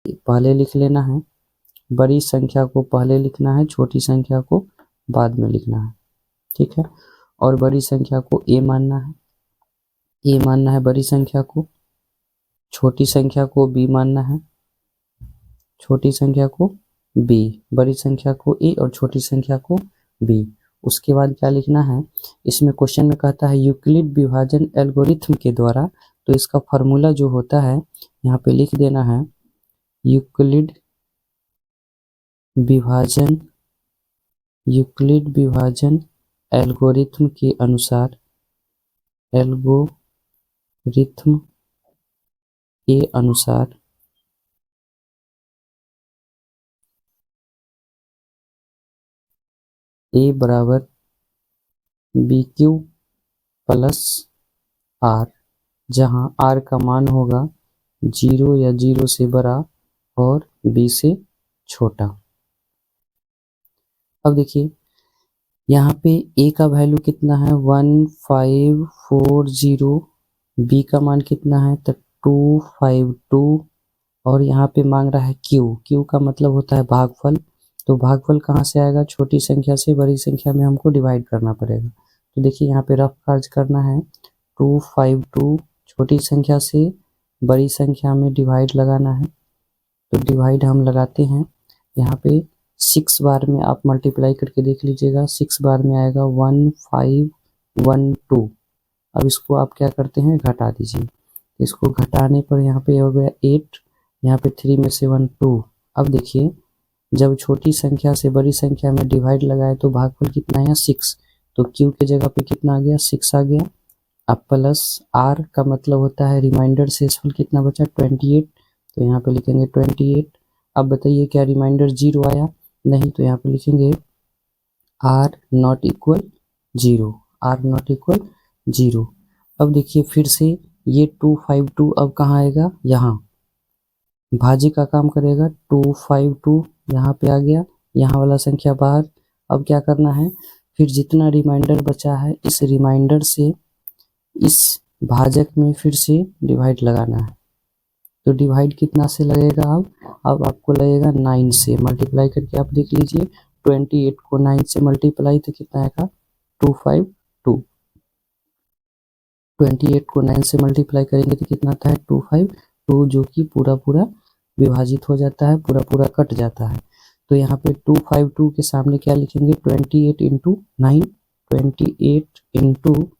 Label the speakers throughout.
Speaker 1: पहले लिख लेना है, बड़ी संख्या को पहले लिखना है, छोटी संख्या को बाद में लिखना है, ठीक है। और बड़ी संख्या को ए मानना है, ए मानना है बड़ी संख्या को, छोटी संख्या को बी मानना है, छोटी संख्या को बी, बड़ी संख्या को ए और छोटी संख्या को बी। उसके बाद क्या लिखना है, इसमें क्वेश्चन में कहता है यूक्लिड विभाजन एल्गोरिथम के द्वारा, तो इसका फार्मूला जो होता है यहाँ पे लिख देना है, यूक्लिड विभाजन एल्गोरिथम के अनुसार, एल्गोरिथम के अनुसार ए बराबर बी क्यू प्लस आर, जहां आर का मान होगा 0 या 0 से बड़ा और बी से छोटा। अब देखिए यहाँ पे ए का वैल्यू कितना है 1540, बी का मान कितना है तो 252, और यहाँ पे मांग रहा है क्यू, क्यू का मतलब होता है भागफल, तो भागफल कहाँ से आएगा, छोटी संख्या से बड़ी संख्या में हमको डिवाइड करना पड़ेगा। तो देखिए यहाँ पे रफ कार्य करना है, 252 छोटी संख्या से बड़ी संख्या में डिवाइड लगाना है, तो डिवाइड हम लगाते हैं, यहाँ पे 6 बार में आप मल्टीप्लाई करके देख लीजिएगा, 6 बार में आएगा 1512। अब इसको आप क्या करते हैं, घटा दीजिए, इसको घटाने पर यहाँ पे हो गया 8, यहाँ पे 3 में से 1 2। अब देखिए जब छोटी संख्या से बड़ी संख्या में डिवाइड लगाए तो भागफल कितना है 6, तो क्यू के जगह पे कितना आ गया 6 आ गया। अब प्लस आर का मतलब होता है रिमाइंडर शेषफल कितना बचा 28, तो यहाँ पे लिखेंगे 28। अब बताइए क्या रिमाइंडर 0 आया, नहीं, तो यहाँ पे लिखेंगे r not equal 0, r not equal 0। अब देखिए फिर से ये 252 अब कहाँ आएगा, यहाँ भाजी का काम करेगा, 252 यहाँ पे आ गया, यहाँ वाला संख्या बाहर। अब क्या करना है, फिर जितना रिमाइंडर बचा है इस रिमाइंडर से इस भाजक में फिर से डिवाइड लगाना है, तो डिवाइड कितना से लगेगा, अब आपको लगेगा 9 से, मल्टीप्लाई करके आप देख लीजिए, 28 को 9 से मल्टीप्लाई तो कितना आएगा 252, 28 को 9 से मल्टीप्लाई करेंगे तो कितना आता है 252, जो कि पूरा पूरा विभाजित हो जाता है, पूरा पूरा कट जाता है। तो यहाँ पे 252 के सामने क्या लिखेंगे 28 इंटू 9, 28 इंटू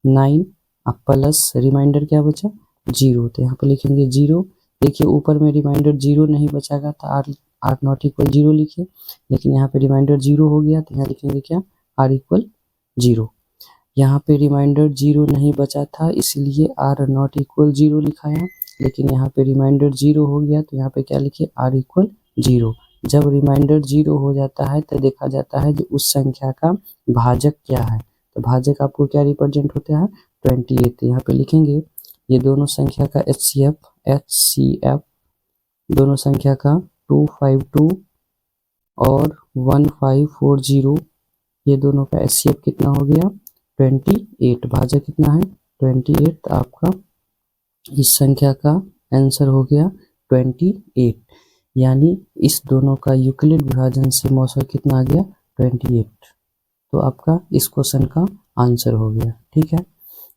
Speaker 1: 9, अब प्लस रिमाइंडर क्या बचा 0, तो यहाँ पे लिखेंगे 0। देखिए ऊपर में रिमाइंडर 0 नहीं बचागा तो आर नॉट इक्वल 0 लिखिए, लेकिन यहाँ पे रिमाइंडर 0 हो गया तो यहाँ लिखेंगे क्या आर इक्वल 0। यहाँ पे रिमाइंडर 0 नहीं बचा था इसलिए आर नॉट इक्वल 0 लिखाया, लेकिन यहाँ पे रिमाइंडर 0 हो गया तो यहाँ पे क्या लिखे आर इक्वल 0। जब रिमाइंडर 0 हो जाता है तो देखा जाता है कि उस संख्या का भाजक क्या है, तो भाजक आपको क्या रिप्रेजेंट होता है 28, यहाँ पे लिखेंगे ये दोनों संख्या का HCF दोनों संख्या का 252 और 1540, ये दोनों का HCF कितना हो गया 28, भाजक कितना है 28, आपका इस संख्या का आंसर हो गया 28, यानी इस दोनों का यूक्लिड विभाजन से मौसा कितना आ गया 28, तो आपका इस क्वेश्चन का आंसर हो गया। ठीक है,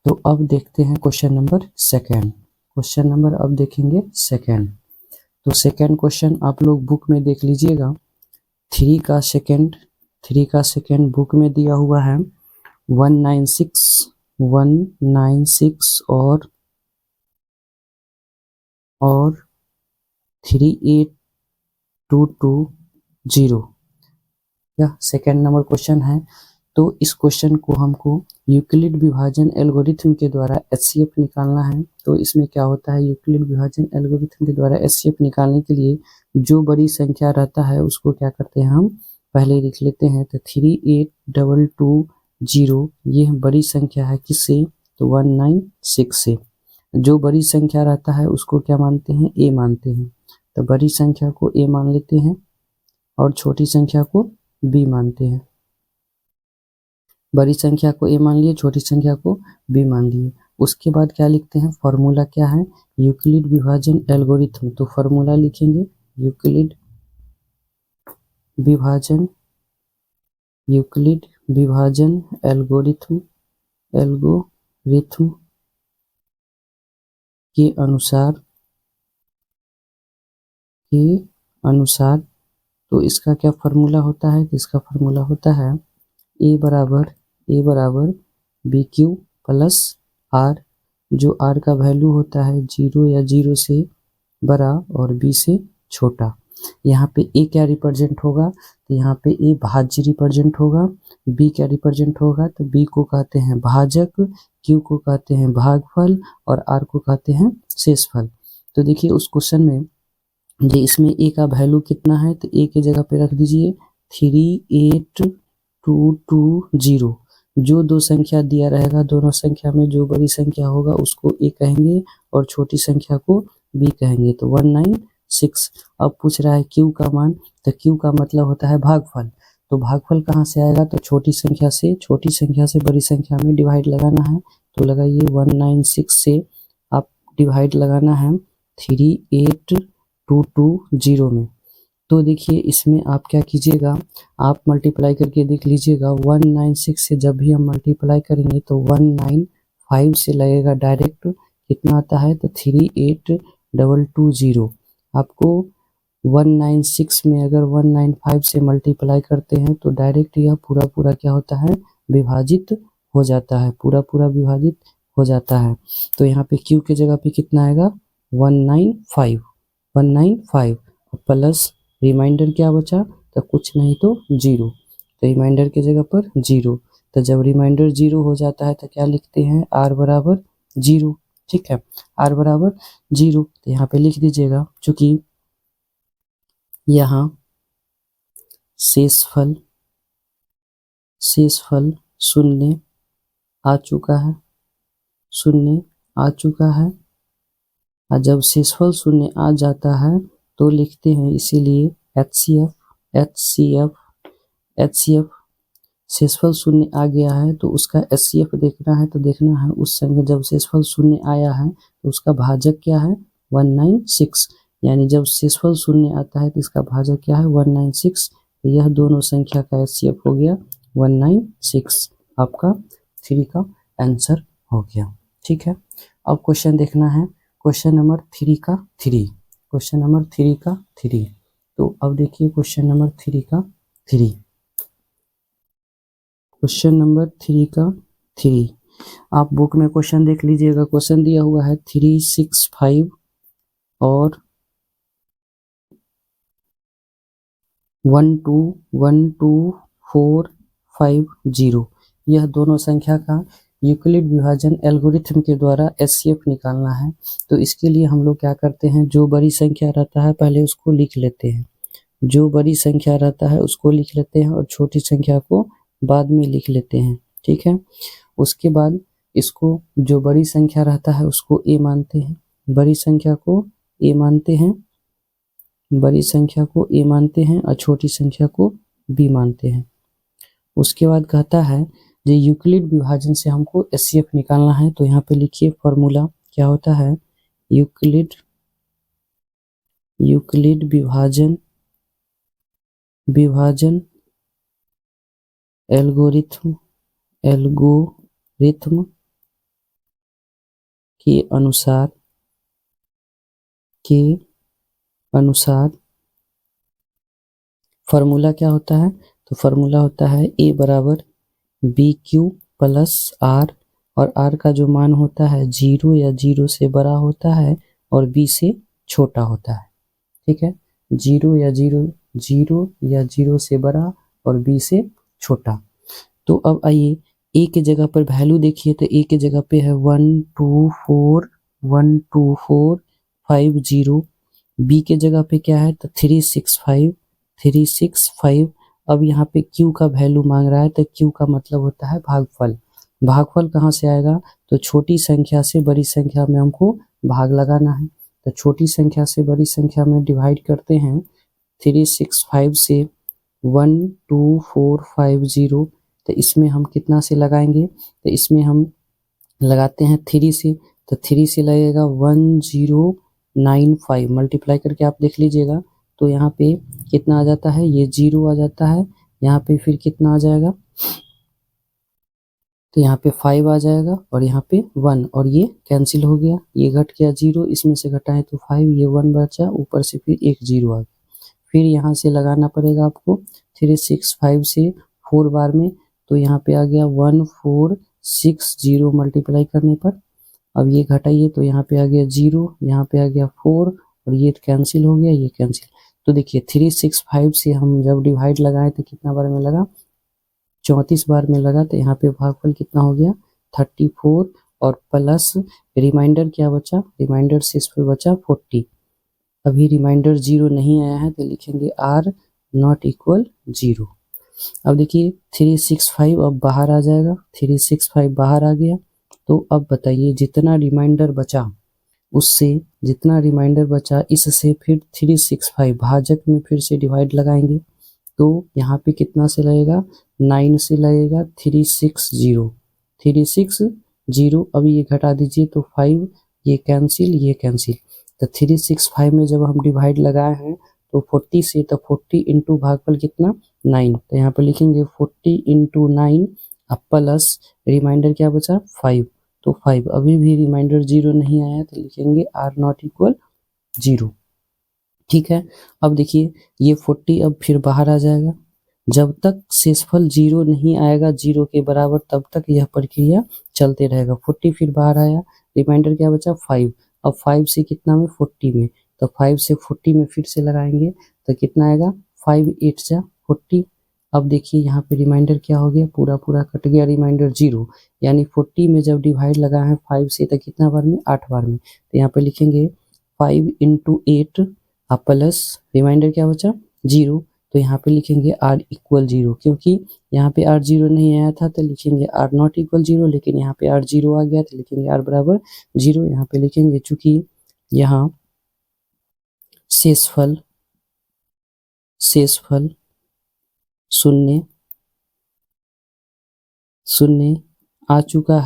Speaker 1: तो अब देखते हैं question number second, question number अब देखेंगे सेकंड। तो सेकंड क्वेश्चन आप लोग बुक में देख लीजिएगा, 3 का सेकंड बुक में दिया हुआ है 196 और 38220, यह सेकंड नंबर क्वेश्चन है। तो इस क्वेश्चन को हमको यूक्लिड विभाजन एल्गोरिथम के द्वारा HCF निकालना है। तो इसमें क्या होता है, यूक्लिड विभाजन एल्गोरिथम के द्वारा HCF निकालने के लिए जो बड़ी संख्या रहता है उसको क्या करते हैं हम पहले लिख लेते हैं। तो 38220 ये बड़ी संख्या है किससे, तो 196 से। जो बड़ी संख्या रहता है उसको क्या मानते हैं, ए मानते हैं, तो बड़ी संख्या को ए मान लेते हैं और छोटी संख्या को बी मानते हैं। बड़ी संख्या को ए मान लिए, छोटी संख्या को बी मान लिए। उसके बाद क्या लिखते हैं, फॉर्मूला क्या है, यूक्लिड विभाजन एल्गोरिथम। तो फॉर्मूला लिखेंगे यूक्लिड विभाजन एल्गोरिथम के अनुसार तो इसका क्या फॉर्मूला होता है, तो इसका फॉर्मूला होता है ए बराबर बी क्यू प्लस आर, जो आर का वैल्यू होता है 0 या 0 से बड़ा और बी से छोटा। यहाँ पे ए क्या रिप्रेजेंट होगा, तो यहाँ पे ए भाज्य रिप्रेजेंट होगा, बी क्या रिप्रेजेंट होगा, तो बी को कहते हैं भाजक, क्यू को कहते हैं भागफल और आर को कहते हैं शेषफल। तो देखिए उस क्वेश्चन में जो इसमें ए का वैल्यू कितना है, तो ए के जगह पे रख दीजिए 38220। जो दो संख्या दिया रहेगा, दोनों संख्या में जो बड़ी संख्या होगा उसको ए कहेंगे और छोटी संख्या को बी कहेंगे, तो 196। अब पूछ रहा है क्यू का मान, तो क्यू का मतलब होता है भागफल। तो भागफल कहाँ से आएगा, तो छोटी संख्या से बड़ी संख्या में डिवाइड लगाना है। तो लगाइए 196 से आप डिवाइड लगाना है 38220 में। तो देखिए इसमें आप क्या कीजिएगा, आप मल्टीप्लाई करके देख लीजिएगा। 196 से जब भी हम मल्टीप्लाई करेंगे तो 195 से लगेगा डायरेक्ट, कितना आता है, तो 38220। आपको 196 में अगर 195 से मल्टीप्लाई करते हैं तो डायरेक्ट यह पूरा क्या होता है, विभाजित हो जाता है, पूरा विभाजित हो जाता है। तो यहाँ पे क्यू के जगह पे कितना आएगा, 195 प्लस रिमाइंडर क्या बचा, तो कुछ नहीं तो 0, तो रिमाइंडर के जगह पर 0। तो जब रिमाइंडर 0 हो जाता है तो क्या लिखते हैं, r बराबर 0। ठीक है, r बराबर 0। तो यहाँ पे लिख दीजिएगा, चूंकि यहाँ शेषफल शून्य आ चुका है, और जब शेषफल शून्य आ जाता है तो लिखते हैं इसीलिए HCF। शेषफल शून्य आ गया है तो उसका HCF देखना है, तो देखना है उस संख्या जब शेषफल शून्य आया है तो उसका भाजक क्या है, 196। यानी जब शेषफल शून्य आता है तो इसका भाजक क्या है, 196। तो यह दोनों संख्या का HCF हो गया 196। आपका 3 का आंसर हो गया। ठीक है, अब क्वेश्चन देखना है, क्वेश्चन नंबर 3 का 3। तो अब देखिए क्वेश्चन नंबर 3 का 3। आप बुक में क्वेश्चन देख लीजिएगा। क्वेश्चन दिया हुआ है 365 और 121450। यह दोनों संख्या का यूक्लिड विभाजन एल्गोरिथम के द्वारा HCF निकालना है। तो इसके लिए हम लोग क्या करते हैं, जो बड़ी संख्या रहता है पहले उसको लिख लेते हैं, और छोटी संख्या को बाद में लिख लेते हैं। ठीक है, उसके बाद इसको जो बड़ी संख्या रहता है उसको A मानते हैं, बड़ी संख्या को A मानते हैं और छोटी संख्या को B मानते हैं। उसके बाद कहता है जो यूक्लिड विभाजन से हमको HCF निकालना है। तो यहाँ पे लिखिए फॉर्मूला क्या होता है, यूक्लिड विभाजन एल्गोरिथम के अनुसार फॉर्मूला क्या होता है, तो फॉर्मूला होता है A बराबर BQ प्लस R, और R का जो मान होता है 0 या 0 से बड़ा होता है और B से छोटा होता है। ठीक है, 0 या 0 से बड़ा और B से छोटा। तो अब आइए A के जगह पर वैल्यू देखिए, तो A के जगह पे है 12450। B के जगह पे क्या है, तो 365। अब यहाँ पे Q का वैल्यू मांग रहा है, तो Q का मतलब होता है भागफल कहाँ से आएगा, तो छोटी संख्या से बड़ी संख्या में हमको भाग लगाना है। तो छोटी संख्या से बड़ी संख्या में डिवाइड करते हैं 365 से 12450। तो इसमें हम कितना से लगाएंगे, तो इसमें हम लगाते हैं 3 से, तो 3 से लगेगा 1095, मल्टीप्लाई करके आप देख लीजिएगा। तो यहाँ पे कितना आ जाता है, ये 0 आ जाता है, यहाँ पे फिर कितना आ जाएगा, तो यहाँ पे 5 आ जाएगा और यहाँ पे 1, और ये कैंसिल हो गया, ये घट गया 0, इसमें से घटाएं तो 5, ये 1 बचा, ऊपर से फिर एक 0 आ गया। फिर यहाँ से लगाना पड़ेगा आपको 365 से 4 बार में, तो यहाँ पे आ गया 1460 मल्टीप्लाई करने पर। अब ये घटाइए तो यहाँ पे आ गया 0, यहाँ पे आ गया 4, और ये कैंसिल हो गया, ये कैंसिल। तो देखिए 365 से हम जब डिवाइड लगाए तो कितना बार में लगा, 34 बार में लगा, तो यहाँ पे भागफल कितना हो गया 34, और प्लस रिमाइंडर क्या बचा, रिमाइंडर शेषफल बचा 40। अभी रिमाइंडर 0 नहीं आया है तो लिखेंगे आर नॉट इक्वल 0। अब देखिए 365 अब बाहर आ जाएगा, 365 बाहर आ गया। तो अब बताइए जितना रिमाइंडर बचा, उससे जितना रिमाइंडर बचा इससे फिर 365 भाजक में फिर से डिवाइड लगाएंगे, तो यहाँ पे कितना से लगेगा, 9 से लगेगा, 360। अभी ये घटा दीजिए तो 5, ये कैंसिल, ये कैंसिल। तो 365 में जब हम डिवाइड लगाए हैं तो 40 से, तो 40 इंटू भागफल कितना 9, तो यहाँ पे लिखेंगे 40 इंटू 9, अब प्लस रिमाइंडर क्या बचा 5, तो 5। अभी भी रिमाइंडर 0 नहीं आया तो लिखेंगे आर नॉट इक्वल 0। ठीक है, अब देखिए ये 40 अब फिर बाहर आ जाएगा, जब तक शेषफल 0 नहीं आएगा 0 के बराबर तब तक यह प्रक्रिया चलते रहेगा। 40 फिर बाहर आया, रिमाइंडर क्या बचा 5, अब 5 से कितना में 40 में, तो 5 से 40 में फिर से लगाएंगे तो कितना आएगा 5 8 जा 40। अब देखिए यहाँ पे रिमाइंडर क्या हो गया, पूरा पूरा कट गया, रिमाइंडर 0, यानी 40 में जब डिवाइड लगा है 5 से तो कितना बार में 8 बार में, तो यहाँ पे लिखेंगे 5 इंटू 8 प्लस रिमाइंडर क्या बचा 0, तो यहाँ पे लिखेंगे आर इक्वल 0, क्योंकि यहाँ पे आर 0 नहीं आया था तो लिखेंगे आर नॉट इक्वल 0, लेकिन यहाँ पे आर 0 आ गया तो लिखेंगे आर बराबर 0। यहाँ पे लिखेंगे चूंकि यहाँ शेषफल शून्य शून्य आ चुका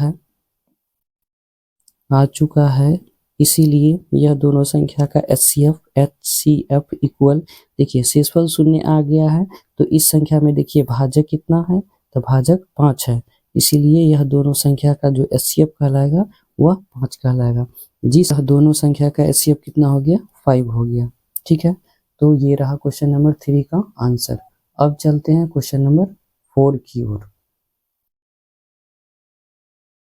Speaker 1: है, इसीलिए यह दोनों संख्या का HCF इक्वल, देखिए शेषफल शून्य आ गया है तो इस संख्या में देखिए भाजक कितना है, तो भाजक 5 है, इसीलिए यह दोनों संख्या का जो HCF कहलाएगा वह 5 कहलाएगा। जिस दोनों संख्या का HCF कितना हो गया 5 हो गया। ठीक है, तो ये रहा क्वेश्चन नंबर 3 का आंसर। अब चलते हैं क्वेश्चन नंबर 4 की ओर।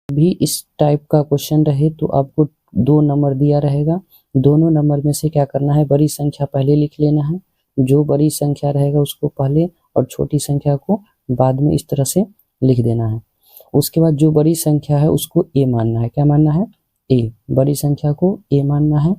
Speaker 1: भी इस टाइप का क्वेश्चन रहे तो आपको 2 नंबर दिया रहेगा, दोनों नंबर में से क्या करना है, बड़ी संख्या पहले लिख लेना है, जो बड़ी संख्या रहेगा उसको पहले और छोटी संख्या को बाद में इस तरह से लिख देना है। उसके बाद जो बड़ी संख्या है उसको ए मानना है, क्या मानना है ए, बड़ी संख्या को ए मानना है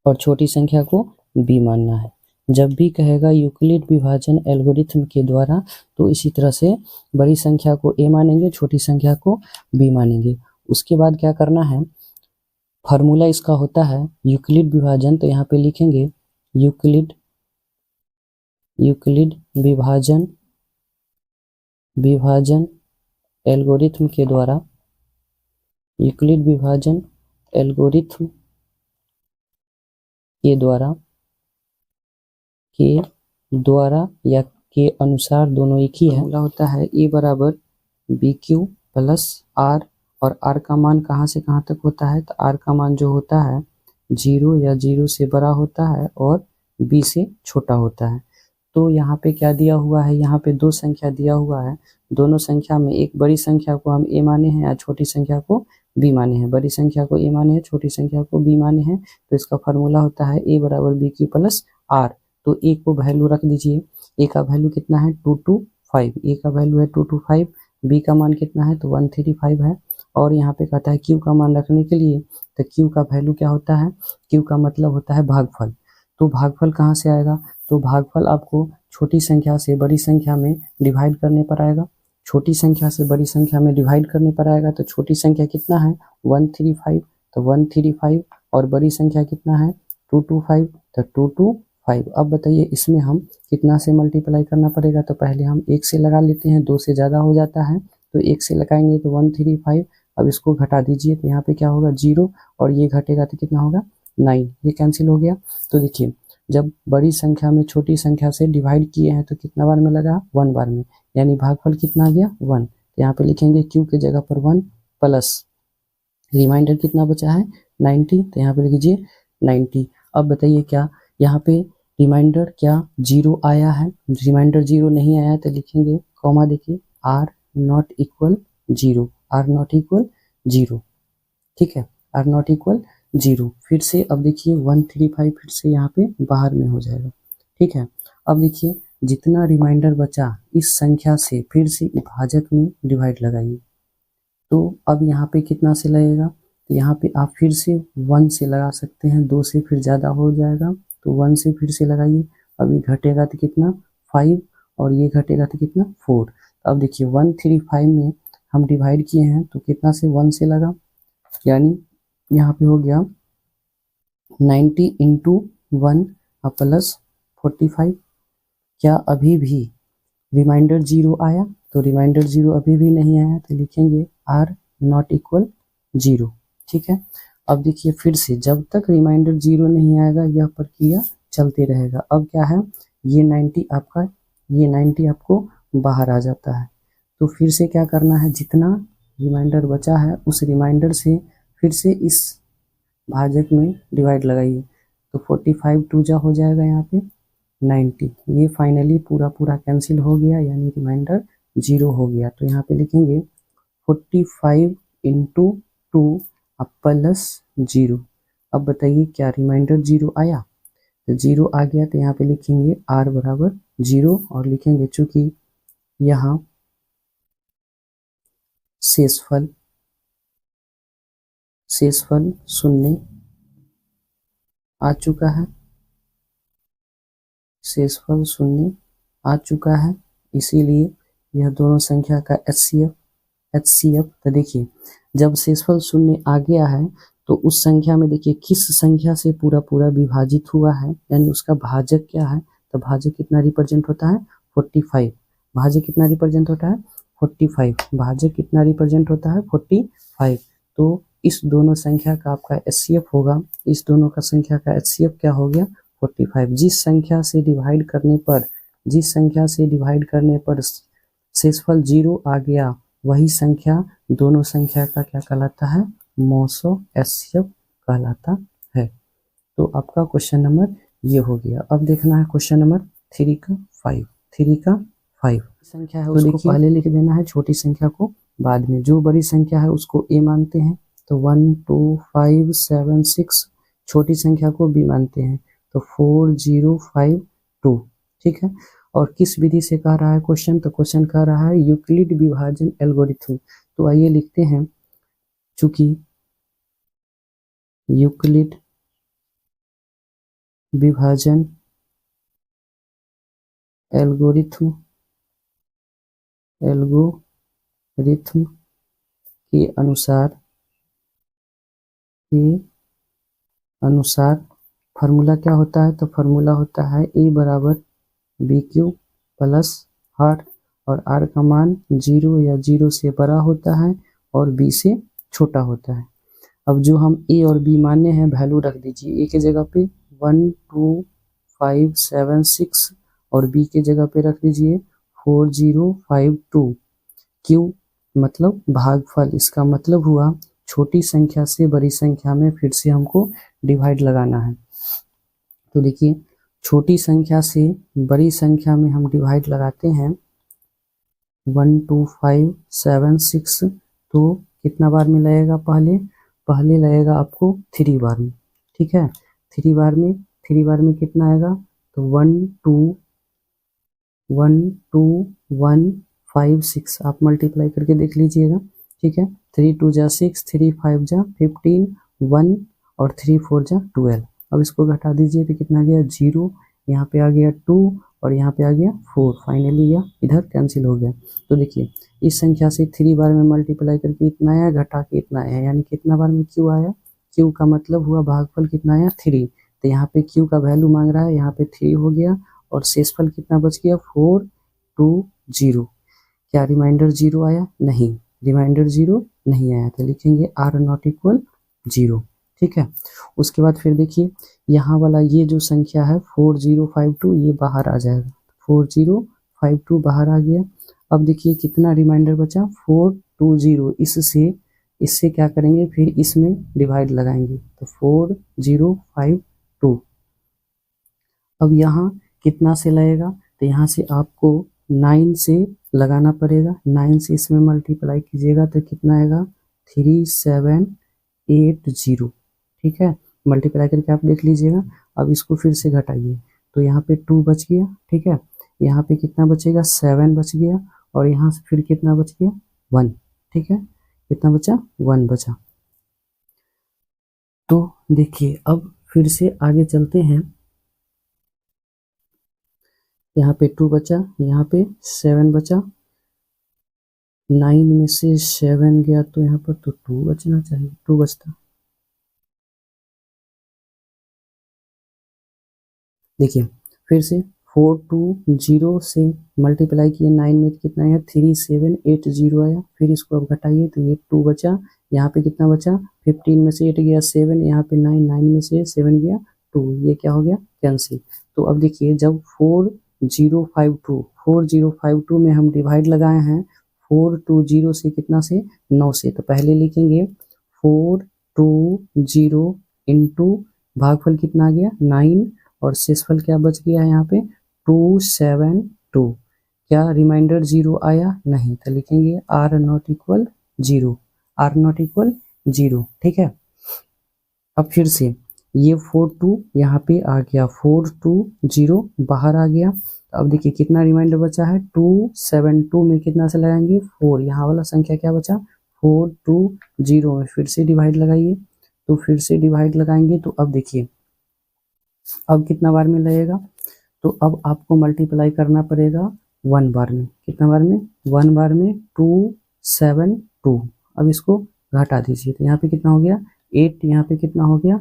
Speaker 1: और छोटी संख्या को बी मानना है। जब भी कहेगा यूक्लिड विभाजन एल्गोरिथम के द्वारा, तो इसी तरह से बड़ी संख्या को ए मानेंगे, छोटी संख्या को बी मानेंगे। उसके बाद क्या करना है, फार्मूला इसका होता है यूक्लिड विभाजन, तो यहाँ पे लिखेंगे यूक्लिड विभाजन एल्गोरिथम के द्वारा, यूक्लिड विभाजन एल्गोरिथम के द्वारा या के अनुसार, दोनों एक ही है, फॉर्मूला होता है ए बराबर बी क्यू प्लस आर, और आर का मान कहाँ से कहाँ तक होता है, तो आर का मान जो होता है 0 या 0 से बड़ा होता है और बी से छोटा होता है। तो यहाँ पे क्या दिया हुआ है, यहाँ पे 2 संख्या दिया हुआ है, दोनों संख्या में एक बड़ी संख्या को हम ए माने हैं या छोटी संख्या को बी माने हैं, बड़ी संख्या को ए माने हैं, छोटी संख्या को बी माने हैं, तो इसका फार्मूला होता है ए बराबर बी क्यू प्लस आर। तो ए को वैल्यू रख दीजिए, ए का वैल्यू कितना है 225, ए का वैल्यू है 225, बी का मान कितना है तो 135 है, और यहाँ पे कहता है क्यू का मान रखने के लिए, तो क्यू का वैल्यू क्या होता है, क्यू का मतलब होता है भागफल। तो भागफल कहाँ से आएगा, तो भागफल आपको छोटी संख्या से बड़ी संख्या में डिवाइड करने पर आएगा, छोटी संख्या से बड़ी संख्या में डिवाइड करने पर आएगा, तो छोटी संख्या कितना है 135, तो 135, और बड़ी संख्या कितना है 225, तो 225। अब बताइए इसमें हम कितना से मल्टीप्लाई करना पड़ेगा, तो पहले हम 1 से लगा लेते हैं, 2 से ज़्यादा हो जाता है तो 1 से लगाएंगे तो 135। अब इसको घटा दीजिए तो यहाँ पे क्या होगा 0 और ये घटेगा तो कितना होगा 9, ये कैंसिल हो गया। तो देखिए जब बड़ी संख्या में छोटी संख्या से डिवाइड किए हैं तो कितना बार में लगा 1 बार में, यानी भागफल कितना आ गया 1। तो यहाँ पे लिखेंगे q के जगह पर 1 प्लस रिमाइंडर कितना बचा है 90, तो यहाँ पे लिख लीजिए 90। अब बताइए क्या यहाँ पे रिमाइंडर क्या 0 आया है, रिमाइंडर 0 नहीं आया तो लिखेंगे कॉमा देखिए r not equal 0, r not equal 0, ठीक है, r नॉट इक्वल 0। फिर से अब देखिए 135 फिर से यहाँ पे बाहर में हो जाएगा, ठीक है। अब देखिए जितना रिमाइंडर बचा इस संख्या से फिर से भाजक में डिवाइड लगाइए, तो अब यहाँ पे कितना से लगेगा, तो यहाँ पे आप फिर से 1 से लगा सकते हैं, 2 से फिर ज़्यादा हो जाएगा तो 1 से फिर से लगाइए। अभी घटेगा तो कितना 5 और ये घटेगा तो कितना 4। अब देखिए 135 में हम डिवाइड किए हैं तो कितना से 1 से लगा, यानी यहाँ पे हो गया 90 इंटू 1 प्लस 45। क्या अभी भी रिमाइंडर 0 आया, तो रिमाइंडर 0 अभी भी नहीं आया तो लिखेंगे r नॉट इक्वल 0, ठीक है। अब देखिए फिर से जब तक रिमाइंडर 0 नहीं आएगा यह प्रक्रिया चलते रहेगा। अब क्या है ये 90 आपका, ये 90 आपको बाहर आ जाता है, तो फिर से क्या करना है जितना रिमाइंडर बचा है उस रिमाइंडर से फिर से इस भाजक में डिवाइड लगाइए, तो 45 2 जा हो जाएगा यहाँ पे 90। ये फाइनली पूरा कैंसिल हो गया, यानी रिमाइंडर 0 हो गया। तो यहाँ पे लिखेंगे 45 इंटू 2 प्लस 0। अब बताइए क्या रिमाइंडर 0 आया, तो 0 आ गया तो यहाँ पे लिखेंगे r बराबर 0 और लिखेंगे चूंकि यहाँ शेषफल शून्य आ चुका है, शेषफल शून्य आ चुका है, इसीलिए यह दोनों संख्या का HCF। तो देखिए जब शेषफल शून्य आ गया है तो उस संख्या में देखिए किस संख्या से पूरा विभाजित हुआ है, यानी उसका भाजक क्या है, तो भाजक कितना रिप्रेजेंट होता है 45। भाजक कितना रिप्रेजेंट होता है 45, भाजक कितना रिप्रेजेंट होता है 45। तो इस दोनों संख्या का आपका HCF होगा, इस दोनों का संख्या का HCF क्या हो गया 45। जिस संख्या से डिवाइड करने पर शेषफल 0 आ गया वही संख्या दोनों संख्या का क्या कहलाता है मोसो HCF कहलाता है। तो आपका क्वेश्चन नंबर ये हो गया। अब देखना है क्वेश्चन नंबर 3 का 5 संख्या है तो उसको पहले लिख देना है, छोटी संख्या को बाद में। जो बड़ी संख्या है उसको a मानते हैं तो 1 2 5 7 6, छोटी संख्या को b मानते हैं तो 4 0 5 2, ठीक है। और किस विधि से कह रहा है क्वेश्चन, तो क्वेश्चन कह रहा है यूक्लिड विभाजन एल्गोरिथम। तो आइए लिखते हैं, चूंकि यूक्लिड विभाजन एल्गोरिथम के अनुसार फार्मूला क्या होता है, तो फार्मूला होता है a बराबर BQ प्लस r, और r का मान 0 या 0 से बड़ा होता है और b से छोटा होता है। अब जो हम a और b माने हैं वैल्यू रख दीजिए, a के जगह पे 1 2 5 7 6 और b के जगह पे रख दीजिए 4 0 5 2। क्यों, मतलब भागफल, इसका मतलब हुआ छोटी संख्या से बड़ी संख्या में फिर से हमको डिवाइड लगाना है। तो देखिए छोटी संख्या से बड़ी संख्या में हम डिवाइड लगाते हैं 1 2 5 7 6, तो कितना बार में लगेगा, पहले लगेगा आपको 3 बार में, ठीक है। 3 बार में कितना आएगा, तो 1 2 1 5 6 आप मल्टीप्लाई करके देख लीजिएगा, ठीक है। 3 2 जा 6, 3 5 जा 15, 1 और 3 4 जा 12। अब इसको घटा दीजिए तो कितना गया 0, यहाँ पे आ गया 2 और यहाँ पे आ गया 4, फाइनली यह इधर कैंसिल हो गया। तो देखिए इस संख्या से 3 बार में मल्टीप्लाई करके इतना आया, घटा के इतना आया, यानी कितना बार में क्यू आया, क्यू का मतलब हुआ भागफल कितना आया 3। तो यहाँ पे क्यू का वैल्यू मांग रहा है, यहाँ पे 3 हो गया और शेषफल कितना बच गया 4 2 0। क्या रिमाइंडर 0 आया? नहीं, रिमाइंडर 0 नहीं आया, तो लिखेंगे आर नॉट इक्वल 0। ठीक है, उसके बाद फिर देखिए यहाँ वाला ये जो संख्या है 4052 ये बाहर आ जाएगा, 4052 बाहर आ गया। अब देखिए कितना रिमाइंडर बचा, 420। इससे क्या करेंगे, फिर इसमें डिवाइड लगाएंगे, तो 4052। अब यहाँ कितना से लगेगा, तो यहाँ से आपको 9 से लगाना पड़ेगा, 9 से इसमें मल्टीप्लाई कीजिएगा तो कितना आएगा, 3780। ठीक है, मल्टीप्लाई करके आप देख लीजिएगा। अब इसको फिर से घटाइए, तो यहाँ पे 2 बच गया। ठीक है, यहाँ पे कितना बचेगा, 7 बच गया, और यहाँ से फिर कितना बच गया, 1। ठीक है, कितना बचा, 1 बचा। तो देखिए अब फिर से आगे चलते हैं, यहाँ पे 2 बचा, यहाँ पे 7 बचा, 9 में से 7 गया तो यहाँ पर तो 2 बचना चाहिए, 2 बचता। देखिए फिर से 420 से मल्टीप्लाई किए 9 में कितना आया, 3780 आया। फिर इसको अब घटाइए तो ये 2 बचा, यहाँ पे कितना बचा, 15 में से 8 गया 7, यहाँ पे 9, 9 में से 7 गया 2, ये क्या हो गया, कैंसिल। तो अब देखिए जब 4052 में हम डिवाइड लगाए हैं 420 से कितना से, 9 से, तो पहले लिखेंगे 420 इंटू भागफल कितना आ गया, 9, और शेषफल क्या बच गया है यहाँ पे, 272। क्या रिमाइंडर 0 आया? नहीं, तो लिखेंगे r not equal 0, r not equal 0। ठीक है, अब फिर से ये 42 यहाँ पे आ गया, 420 बाहर आ गया। अब देखिए कितना रिमाइंडर बचा है, 272 में कितना से लगाएंगे, 4, यहाँ वाला संख्या क्या बचा, 420 में फिर से डिवाइड लगाइए, तो फिर से डिवाइड लगाएंगे तो अब देखिए अब कितना बार में लगेगा, तो अब आपको मल्टीप्लाई करना पड़ेगा 1 बार में, कितना बार में, 1 बार में, 272। अब इसको घटा दीजिए, तो यहाँ पे कितना हो गया, 8, यहाँ पे कितना हो गया,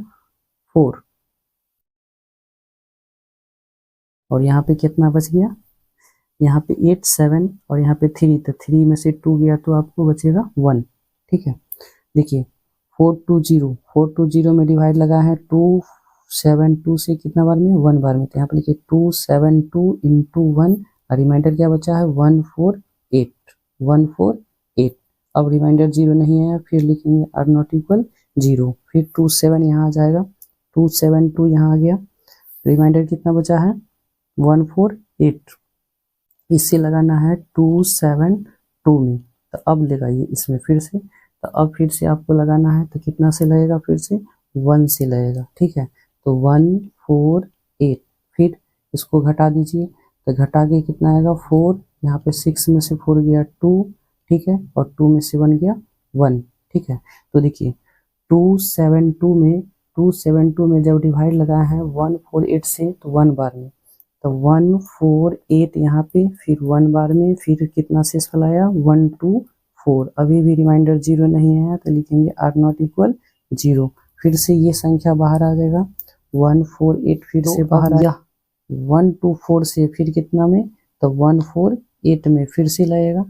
Speaker 1: 4, और यहाँ पे कितना बच गया, यहाँ पे 8, 7, और यहाँ पे 3, तो 3 में से 2 गया तो आपको बचेगा 1। ठीक है, देखिए 420 में डिवाइड लगा है 272 से कितना बार में, 1 बार में, तो यहाँ पे लिखिए 272 इंटू 1, रिमाइंडर क्या बचा है, 148। अब रिमाइंडर 0 नहीं आया, फिर लिखेंगे आर नॉट इक्वल 0, फिर 27 यहाँ आ जाएगा, 272 यहाँ आ गया, रिमाइंडर कितना बचा है, 148। इससे लगाना है 272 में, तो अब लगाइए इसमें फिर से, तो अब फिर से आपको लगाना है, तो कितना से लगेगा, फिर से 1 से लगेगा। ठीक है, तो 148, फिर इसको घटा दीजिए, तो घटा के कितना आएगा, 4, यहाँ पे 6 में से 4 गया 2, ठीक है, और 2 में से 1 गया 1। ठीक है, तो देखिए 272 में जब डिवाइड लगाया है 148 से, तो 1 बार में, तो 148 यहाँ पे, फिर 1 बार में, फिर कितना शेषफल आया, 124। अभी भी रिमाइंडर 0 नहीं आया, तो लिखेंगे आर नॉट इक्वल 0। फिर से ये संख्या बाहर आ जाएगा, 148 फिर से बाहर आया, 124 से फिर कितना में, तो 148 में फिर से लगेगा।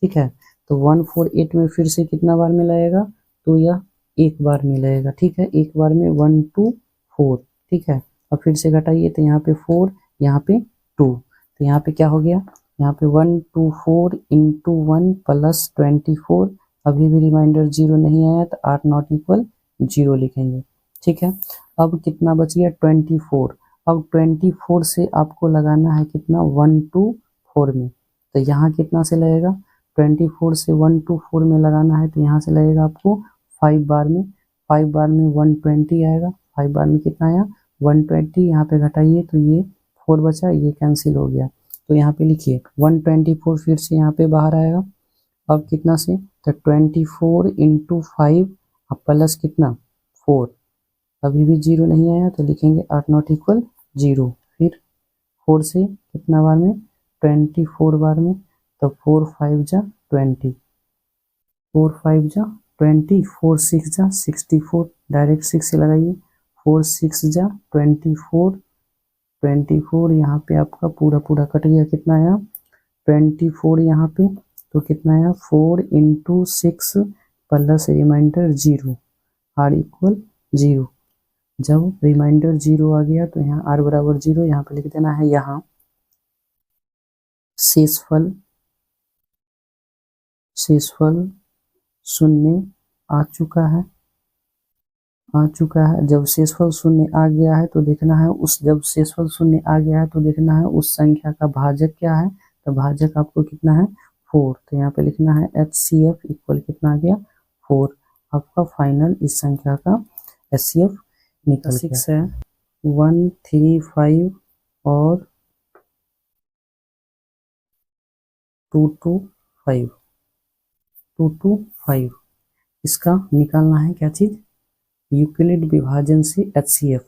Speaker 1: ठीक है, तो 148 में फिर से कितना बार में लगेगा, तो यह 1 बार में लगेगा। ठीक है, 1 बार में 124। ठीक है, अब फिर से घटाइए, तो यहाँ पे 4, यहाँ पे 2, तो यहाँ पे क्या हो गया, यहाँ पे 124 इंटू 1 प्लस 24। अभी भी रिमाइंडर 0 नहीं आया, तो आर नॉट इक्वल 0 लिखेंगे। ठीक है, अब कितना बच गया, 24। अब 24 से आपको लगाना है कितना, 124 में, तो यहाँ कितना से लगेगा, 24 से 124 में लगाना है, तो यहाँ से लगेगा आपको 5 बार में, 5 बार में 120 आएगा, 5 बार में कितना आया, 120। यहाँ पे घटाइए तो ये 4 बचा, ये कैंसिल हो गया, तो यहाँ पे लिखिए 124 फिर से यहाँ पे बाहर आएगा। अब कितना से, तो 24 इंटू 5 प्लस कितना 4, अभी भी 0 नहीं आया, तो लिखेंगे आर नॉट इक्वल 0। फिर 4 से कितना बार में, 24 बार में, तो 4 5 जा 20, 4 5 जा 20, 4 6 जा 64, डायरेक्ट 6 से लगाइए, 4 6 जा 24, 24 यहाँ पे आपका पूरा पूरा कट गया, कितना आया 24 यहाँ पे, तो कितना आया 4 into 6 plus reminder 0 r equal 0। जब रिमाइंडर 0 आ गया तो यहाँ आर बराबर 0, यहाँ पे लिख देना है यहाँ शेषफल शून्य आ चुका है। जब शेषफल शून्य आ गया है तो देखना है जब शेषफल शून्य आ गया है तो देखना है उस संख्या का भाजक क्या है। तो भाजक आपको कितना है 4, तो यहाँ पे लिखना है HCF इक्वल कितना आ गया 4। आपका फाइनल इस संख्या का HCF निकल गया। 6 है 135 और 225 इसका निकालना है क्या चीज, यूक्लिड विभाजन से HCF।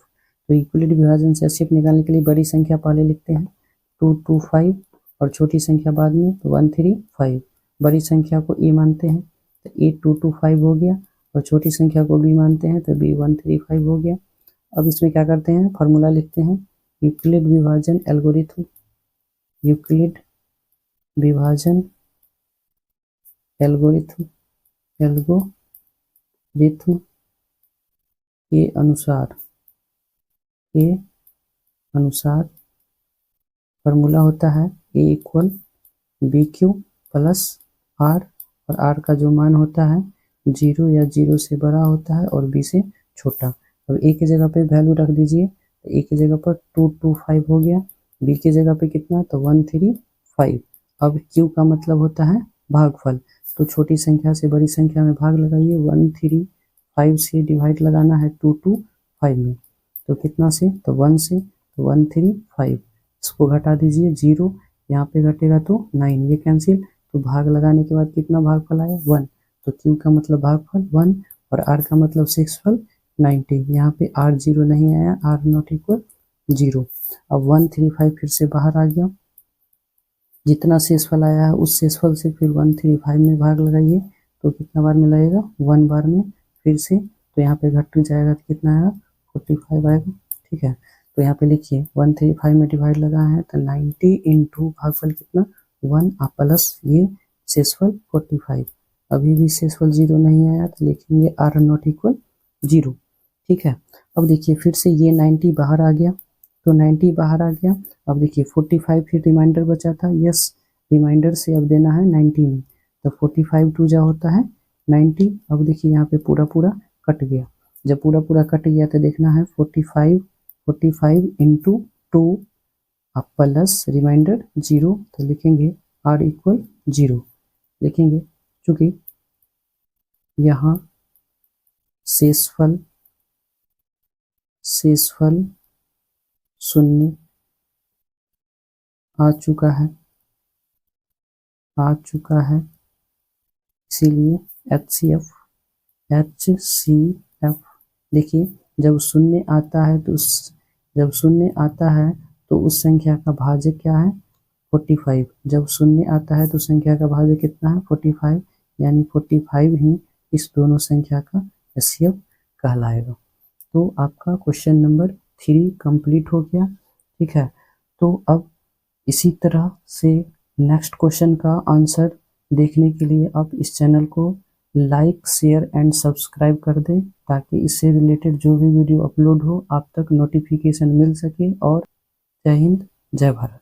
Speaker 1: तो यूक्लिड विभाजन से HCF निकालने के लिए बड़ी संख्या पहले लिखते हैं 225 और छोटी संख्या बाद में तो 135। बड़ी संख्या को A मानते हैं तो A 225 हो गया और छोटी संख्या को B मानते हैं तो B 135 हो गया। अब इसमें क्या करते हैं, फॉर्मूला लिखते हैं यूक्लिड विभाजन एल्गोरिथम के अनुसार फॉर्मूला होता है A equal BQ plus R, और R का जो मान होता है 0 या 0 से बड़ा होता है और B से छोटा। अब A की जगह पे वैल्यू रख दीजिए, तो A की जगह पर 225 हो गया, B की जगह पे कितना तो 135। अब Q का मतलब होता है भागफल, तो छोटी संख्या से बड़ी संख्या में भाग लगाइए, 135 से डिवाइड लगाना है 225 में, तो कितना से तो 1 से तो 135। इसको घटा दीजिए 0, यहाँ पे घटेगा तो 9, ये कैंसिल, तो भाग लगाने के बाद कितना भागफल आया 1, तो Q का मतलब भागफल 1 और R का मतलब शेषफल 90। यहाँ पे R 0 नहीं आया, R नॉट इक्वल 0। अब 135 फिर से बाहर आ गया, जितना शेषफल आया है उस शेषफल से फिर 135 में भाग लगाइए, तो कितना बार में लगेगा 1 बार में फिर से, तो यहाँ पे घट जाएगा तो कितना आएगा 45 आएगा। ठीक है, तो यहाँ पे लिखिए 135 में डिवाइड लगा है तो 90 इंटू भागफल कितना 1 प्लस ये शेषफल 45। अभी भी शेषफल 0 नहीं आया तो लिखेंगे R नॉट इक्वल 0। ठीक है, अब देखिए फिर से ये 90 बाहर आ गया, तो 90 बाहर आ गया। अब देखिए 45 फिर रिमाइंडर बचा था, यस रिमाइंडर से अब देना है 90 में, तो 45 2 जा होता है 90। अब देखिए यहाँ पे पूरा कट गया, जब पूरा कट गया तो देखना है 45 इंटू 2 प्लस रिमाइंडर 0, तो लिखेंगे R इक्वल 0 लिखेंगे, चूंकि यहाँ शेषफल शून्य आ चुका है, इसीलिए HCF देखिए जब शून्य आता है तो उस संख्या का भाजक क्या है 45। जब शून्य आता है तो संख्या का भाजक कितना है 45, यानी 45 ही इस दोनों संख्या का HCF कहलाएगा। तो आपका क्वेश्चन नंबर 3 कंप्लीट हो गया। ठीक है, तो अब इसी तरह से नेक्स्ट क्वेश्चन का आंसर देखने के लिए आप इस चैनल को लाइक शेयर एंड सब्सक्राइब कर दें, ताकि इससे रिलेटेड जो भी वीडियो अपलोड हो आप तक नोटिफिकेशन मिल सके। और जय हिंद जय भारत।